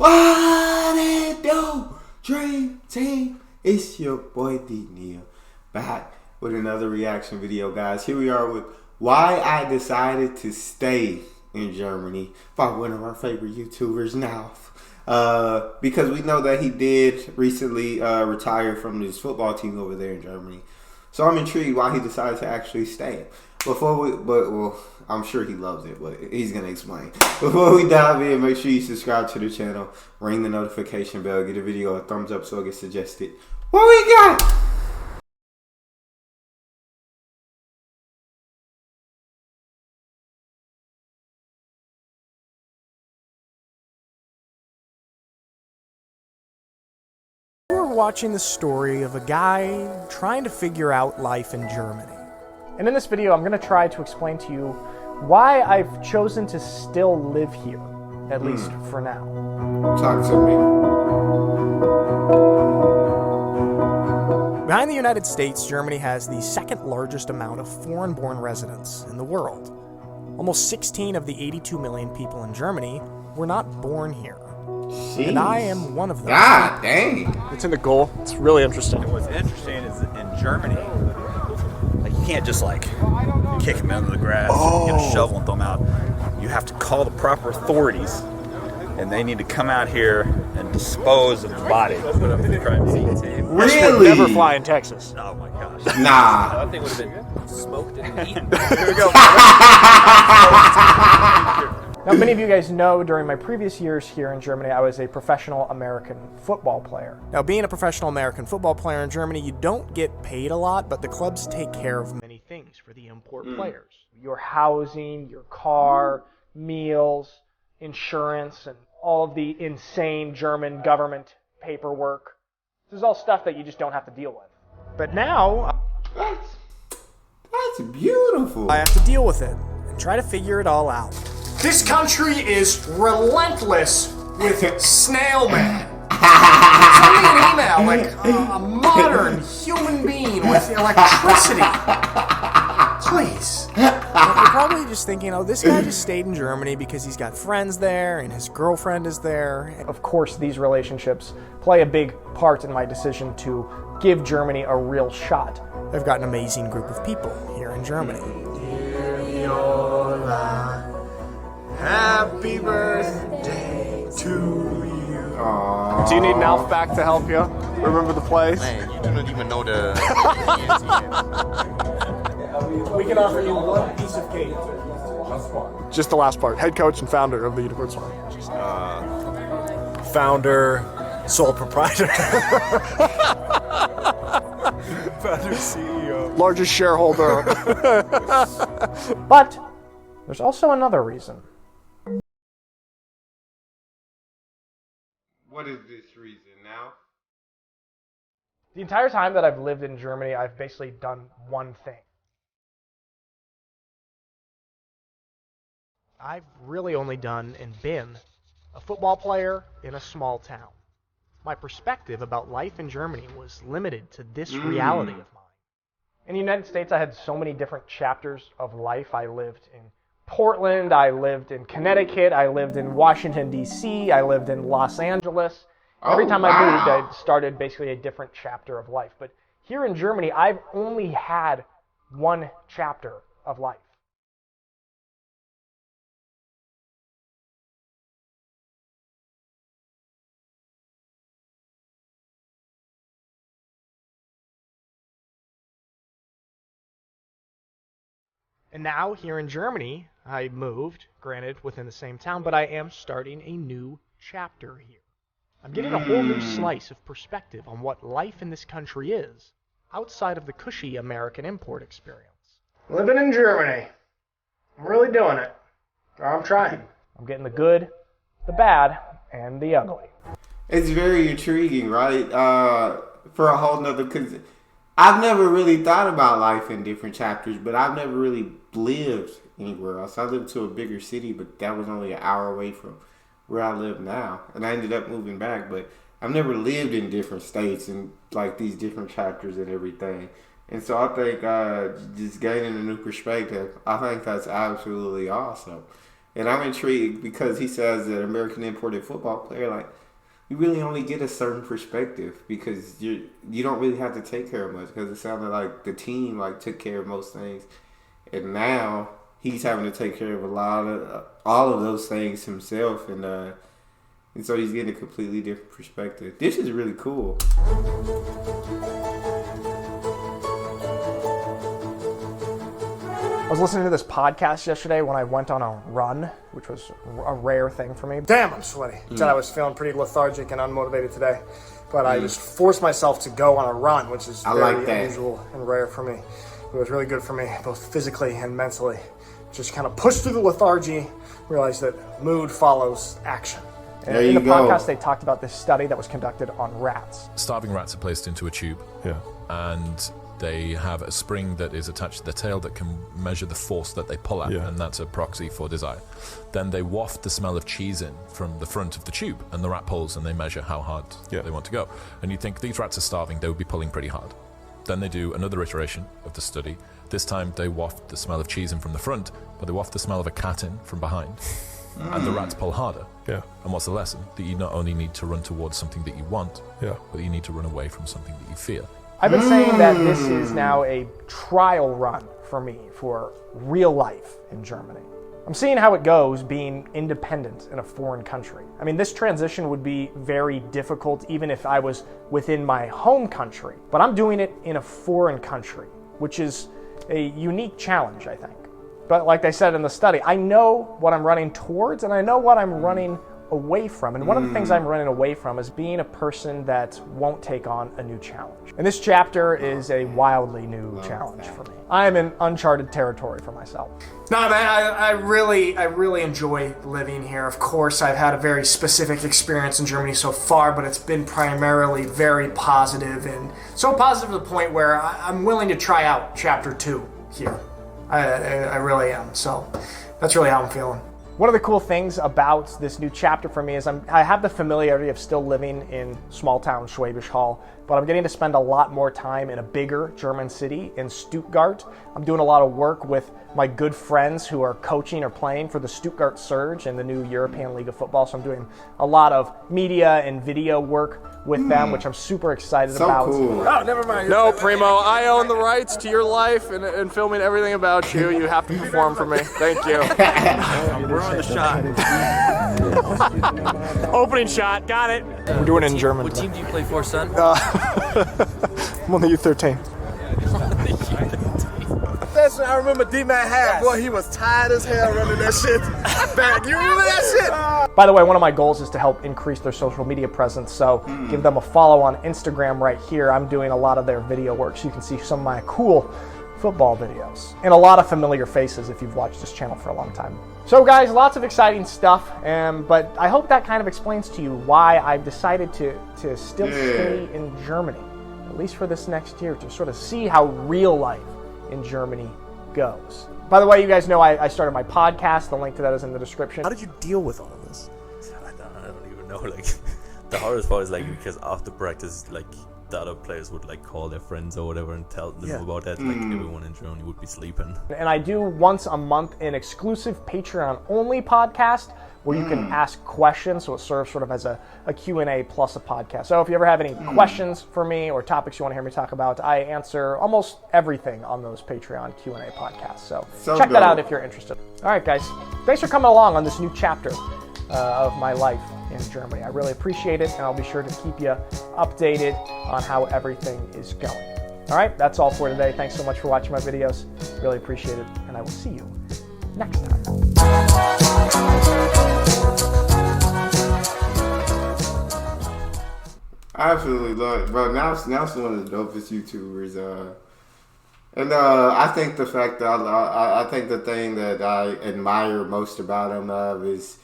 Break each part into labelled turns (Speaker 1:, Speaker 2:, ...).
Speaker 1: What it do, Dream Team? It's your boy D Neal, back with another reaction video, guys. Here we are with why I decided to stay in Germany by one of our favorite YouTubers, Nalf. Because we know that he did recently retire from his football team over there in Germany. So I'm intrigued why he decided to actually stay. Well, I'm sure he loves it, but he's going to explain. Before we dive in, make sure you subscribe to the channel, ring the notification bell, get a video a thumbs up so it gets suggested. What we got?
Speaker 2: We're watching the story of a guy trying to figure out life in Germany. And in this video, I'm going to try to explain to you why I've chosen to still live here, at least for now.
Speaker 1: Talk to me.
Speaker 2: Behind the United States, Germany has the second largest amount of foreign-born residents in the world. Almost 16 of the 82 million people in Germany were not born here.
Speaker 1: Jeez.
Speaker 2: And I am one of them.
Speaker 1: God dang.
Speaker 3: It's in the goal. It's really interesting.
Speaker 4: What's interesting is in Germany, like you can't just like kick them into the grass, get a shovel and throw them out. You have to call the proper authorities, and they need to come out here and dispose of the body. Put up the crime scene team.
Speaker 1: Really?
Speaker 3: Would never fly in Texas.
Speaker 4: Oh my gosh.
Speaker 1: Nah.
Speaker 4: That thing would have been smoked and eaten.
Speaker 3: Here we go.
Speaker 2: Now, many of you guys know during my previous years here in Germany, I was a professional American football player. Now, being a professional American football player in Germany, you don't get paid a lot, but the clubs take care of many things for the import players. Your housing, your car, meals, insurance, and all of the insane German government paperwork. This is all stuff that you just don't have to deal with. But now,
Speaker 1: That's beautiful.
Speaker 2: I have to deal with it and try to figure it all out.
Speaker 3: This country is relentless with snail mail. Send me an email like a modern human being with electricity. Please.
Speaker 2: You're probably just thinking, oh, this guy just stayed in Germany because he's got friends there and his girlfriend is there. Of course, these relationships play a big part in my decision to give Germany a real shot. I've got an amazing group of people here in Germany.
Speaker 3: Happy birthday to you.
Speaker 1: Aww.
Speaker 3: Do you need Nalf back to help you? Remember the plays?
Speaker 5: Man, you do not even know the.
Speaker 2: We can offer you one piece of cake.
Speaker 3: Just the last part. Head coach and founder of the Unicorn Swine.
Speaker 6: Founder, sole proprietor. Founder, CEO.
Speaker 3: Largest shareholder.
Speaker 2: But there's also another reason.
Speaker 1: What is this reason now?
Speaker 2: The entire time that I've lived in Germany, I've basically done one thing. I've really only done and been a football player in a small town. My perspective about life in Germany was limited to this reality of mine. In the United States, I had so many different chapters of life. I lived in Portland, I lived in Connecticut, I lived in Washington, D.C., I lived in Los Angeles. Every time I moved, I started basically a different chapter of life. But here in Germany, I've only had one chapter of life. And now, here in Germany, I moved, granted, within the same town, but I am starting a new chapter here. I'm getting a whole new slice of perspective on what life in this country is, outside of the cushy American import experience. Living in Germany. I'm really doing it. I'm trying. I'm getting the good, the bad, and the ugly.
Speaker 1: It's very intriguing, right? For a whole nother, because I've never really thought about life in different chapters, but I've never really lived anywhere else. I lived to a bigger city, but that was only an hour away from where I live now. And I ended up moving back, but I've never lived in different states and like these different chapters and everything. And so I think just gaining a new perspective, I think that's absolutely awesome. And I'm intrigued because he says that American imported football player, like, you really only get a certain perspective because you don't really have to take care of much because it sounded like the team like took care of most things, and now he's having to take care of all of those things himself, and so he's getting a completely different perspective. This is really cool.
Speaker 2: I was listening to this podcast yesterday when I went on a run, which was a rare thing for me.
Speaker 3: Damn, I'm sweaty. Said I was feeling pretty lethargic and unmotivated today, but I just forced myself to go on a run, which is very unusual and rare for me. It was really good for me, both physically and mentally. Just kind of pushed through the lethargy, realized that mood follows action.
Speaker 2: And in the podcast, they talked about this study that was conducted on rats.
Speaker 5: Starving rats are placed into a tube.
Speaker 6: Yeah.
Speaker 5: And they have a spring that is attached to the tail that can measure the force that they pull at, and that's a proxy for desire. Then they waft the smell of cheese in from the front of the tube, and the rat pulls, and they measure how hard they want to go. And you think, these rats are starving, they would be pulling pretty hard. Then they do another iteration of the study. This time they waft the smell of cheese in from the front, but they waft the smell of a cat in from behind. And the rats pull harder.
Speaker 6: Yeah.
Speaker 5: And what's the lesson? That you not only need to run towards something that you want, but you need to run away from something that you fear.
Speaker 2: I've been saying that this is now a trial run for me for real life in Germany. I'm seeing how it goes being independent in a foreign country. I mean, this transition would be very difficult even if I was within my home country, but I'm doing it in a foreign country, which is a unique challenge, I think. But like they said in the study, I know what I'm running towards and I know what I'm running away from. And one of the things I'm running away from is being a person that won't take on a new challenge. And this chapter is a wildly new challenge for me. I am in uncharted territory for myself.
Speaker 3: No, man, I really enjoy living here. Of course, I've had a very specific experience in Germany so far, but it's been primarily very positive, and so positive to the point where I'm willing to try out chapter 2 here. I really am. So that's really how I'm feeling.
Speaker 2: One of the cool things about this new chapter for me is I have the familiarity of still living in small town Schwäbisch Hall, but I'm getting to spend a lot more time in a bigger German city in Stuttgart. I'm doing a lot of work with my good friends who are coaching or playing for the Stuttgart Surge in the new European League of Football. So I'm doing a lot of media and video work with them, which I'm super excited about.
Speaker 1: Cool.
Speaker 6: Oh, never mind.
Speaker 7: No, Primo, I own the rights to your life and filming everything about you. You have to perform for me. Thank you.
Speaker 4: We're on the shot.
Speaker 7: Opening shot, got it. We're doing it in German.
Speaker 8: What team do you play for, son?
Speaker 7: I'm on the U13.
Speaker 6: I remember D-Man had, boy, he was tired as hell running that shit back. You remember that shit?
Speaker 2: By the way, one of my goals is to help increase their social media presence, so give them a follow on Instagram right here. I'm doing a lot of their video work, so you can see some of my cool football videos. And a lot of familiar faces if you've watched this channel for a long time. So guys, lots of exciting stuff, but I hope that kind of explains to you why I've decided to still stay in Germany, at least for this next year, to sort of see how real life in Germany goes. By the way, you guys know I started my podcast. The link to that is in the description.
Speaker 6: How did you deal with all of this?
Speaker 8: I don't even know. Like, the hardest part is like because after practice, like the other players would like call their friends or whatever and tell them about that. Like everyone in Germany would be sleeping.
Speaker 2: And I do once a month an exclusive Patreon only podcast where you can ask questions, so it serves sort of as a Q&A plus a podcast. So if you ever have any questions for me or topics you want to hear me talk about, I answer almost everything on those Patreon Q&A podcasts. So check that out if you're interested. All right, guys. Thanks for coming along on this new chapter of my life in Germany. I really appreciate it, and I'll be sure to keep you updated on how everything is going. All right, that's all for today. Thanks so much for watching my videos. Really appreciate it, and I will see you next time.
Speaker 1: I absolutely love it, bro. Nalf's one of the dopest YouTubers. And I think the fact that I think the thing that I admire most about him is,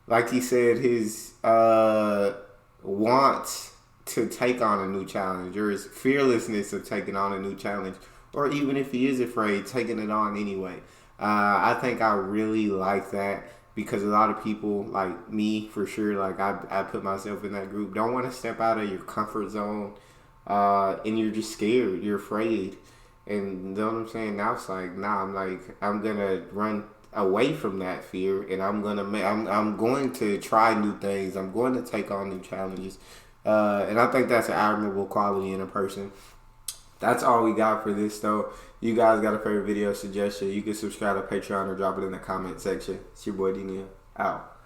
Speaker 1: like he said, his want to take on a new challenge, or his fearlessness of taking on a new challenge, or even if he is afraid, taking it on anyway. I think I really like that. Because a lot of people, like me, for sure, like I put myself in that group, don't want to step out of your comfort zone, and you're just scared, you're afraid, and you know what I'm saying? Now it's like, nah, I'm going to run away from that fear, and I'm going to try new things. I'm going to take on new challenges, and I think that's an admirable quality in a person. That's all we got for this, though. You guys got a favorite video suggestion? You can subscribe to Patreon or drop it in the comment section. It's your boy D Neal. Out.